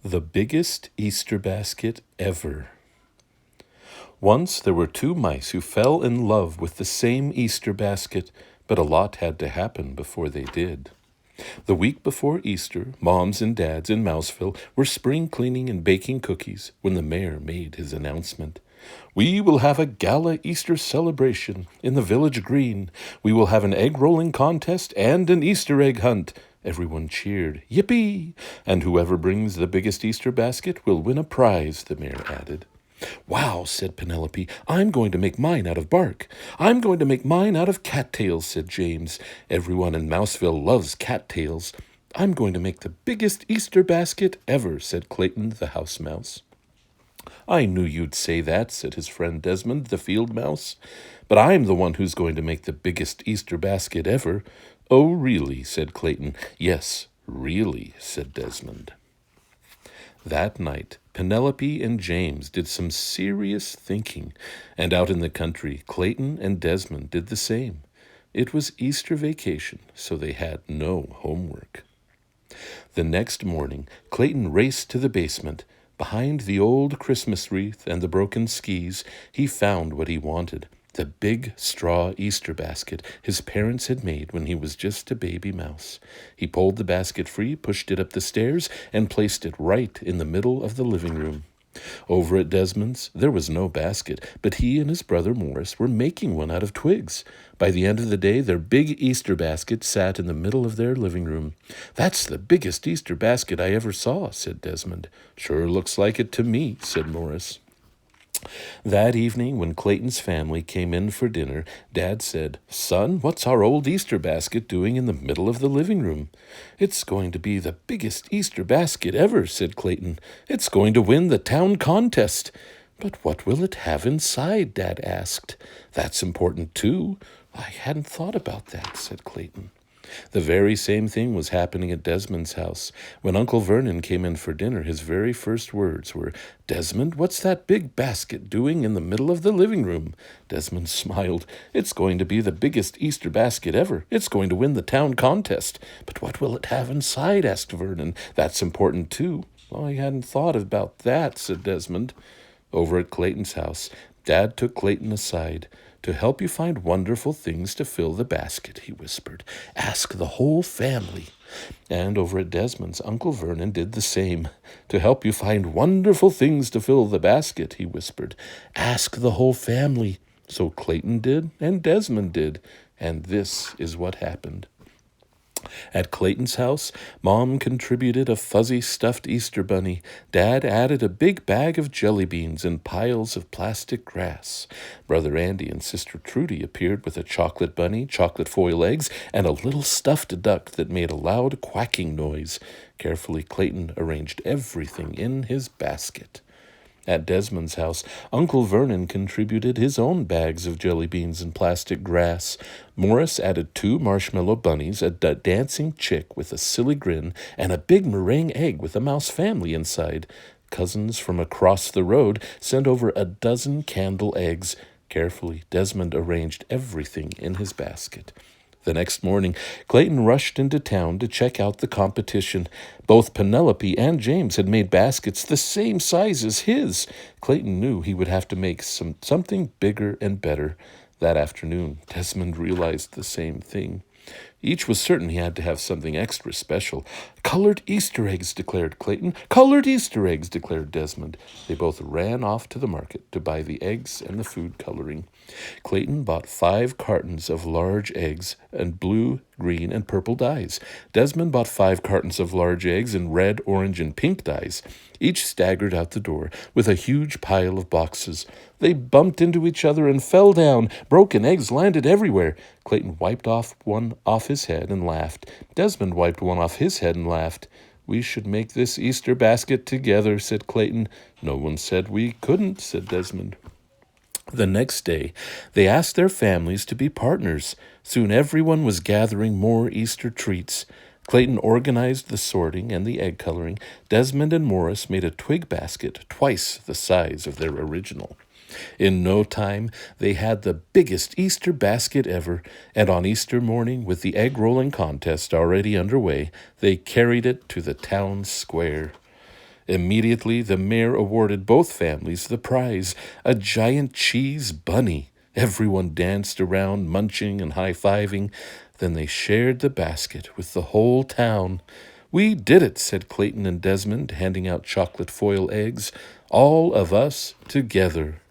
The biggest Easter basket ever. Once there were two mice who fell in love with the same Easter basket, but a lot had to happen before they did. The week before Easter, moms and dads in Mouseville were spring cleaning and baking cookies when the mayor made his announcement. "We will have a gala Easter celebration in the village green. We will have an egg rolling contest and an Easter egg hunt." Everyone cheered, "Yippee!" "And whoever brings the biggest Easter basket will win a prize," the mayor added. "Wow," said Penelope. "I'm going to make mine out of bark." "I'm going to make mine out of cattails," said James. Everyone in Mouseville loves cattails. "I'm going to make the biggest Easter basket ever," said Clayton the house mouse. "I knew you'd say that," said his friend Desmond the field mouse. "But I'm the one who's going to make the biggest Easter basket ever." "Oh, really?" said Clayton. "Yes, really," said Desmond. That night, Penelope and James did some serious thinking, and out in the country, Clayton and Desmond did the same. It was Easter vacation, so they had no homework. The next morning, Clayton raced to the basement. Behind the old Christmas wreath and the broken skis, he found what he wanted, the big straw Easter basket his parents had made when he was just a baby mouse. He pulled the basket free, pushed it up the stairs, and placed it right in the middle of the living room. Over at Desmond's, there was no basket, but he and his brother Morris were making one out of twigs. By the end of the day, their big Easter basket sat in the middle of their living room. "That's the biggest Easter basket I ever saw," said Desmond. "Sure looks like it to me," said Morris. That evening, when Clayton's family came in for dinner, Dad said, "Son, what's our old Easter basket doing in the middle of the living room?" "It's going to be the biggest Easter basket ever," said Clayton. "It's going to win the town contest." "But what will it have inside?" Dad asked. "That's important, too." "I hadn't thought about that," said Clayton. The very same thing was happening at Desmond's house. When Uncle Vernon came in for dinner, his very first words were, "Desmond, what's that big basket doing in the middle of the living room?" Desmond smiled. "It's going to be the biggest Easter basket ever. It's going to win the town contest." "But what will it have inside?" asked Vernon. "That's important, too." "I hadn't thought about that," said Desmond. Over at Clayton's house, Dad took Clayton aside. "To help you find wonderful things to fill the basket," he whispered. "Ask the whole family." And over at Desmond's, Uncle Vernon did the same. "To help you find wonderful things to fill the basket," he whispered. "Ask the whole family." So Clayton did, and Desmond did, and this is what happened. At Clayton's house, Mom contributed a fuzzy stuffed Easter bunny. Dad added a big bag of jelly beans and piles of plastic grass. Brother Andy and Sister Trudy appeared with a chocolate bunny, chocolate foil eggs, and a little stuffed duck that made a loud quacking noise. Carefully, Clayton arranged everything in his basket. At Desmond's house, Uncle Vernon contributed his own bags of jelly beans and plastic grass. Morris added 2 marshmallow bunnies, a dancing chick with a silly grin, and a big meringue egg with a mouse family inside. Cousins from across the road sent over a dozen candle eggs. Carefully, Desmond arranged everything in his basket. The next morning, Clayton rushed into town to check out the competition. Both Penelope and James had made baskets the same size as his. Clayton knew he would have to make something bigger and better. That afternoon, Desmond realized the same thing. Each was certain he had to have something extra special. "Colored Easter eggs," declared Clayton. "Colored Easter eggs," declared Desmond. They both ran off to the market to buy the eggs and the food coloring. Clayton bought 5 cartons of large eggs and blue, green, and purple dyes. Desmond bought 5 cartons of large eggs in red, orange, and pink dyes. Each staggered out the door with a huge pile of boxes. They bumped into each other and fell down. Broken eggs landed everywhere. Clayton wiped one off his head and laughed. Desmond wiped one off his head and laughed. "We should make this Easter basket together," said Clayton. "No one said we couldn't," said Desmond. The next day, they asked their families to be partners. Soon everyone was gathering more Easter treats. Clayton organized the sorting and the egg coloring. Desmond and Morris made a twig basket twice the size of their original. In no time, they had the biggest Easter basket ever, and on Easter morning, with the egg rolling contest already underway, they carried it to the town square. Immediately, the mayor awarded both families the prize, a giant cheese bunny. Everyone danced around, munching and high-fiving. Then they shared the basket with the whole town. "We did it," said Clayton and Desmond, handing out chocolate foil eggs. "All of us together."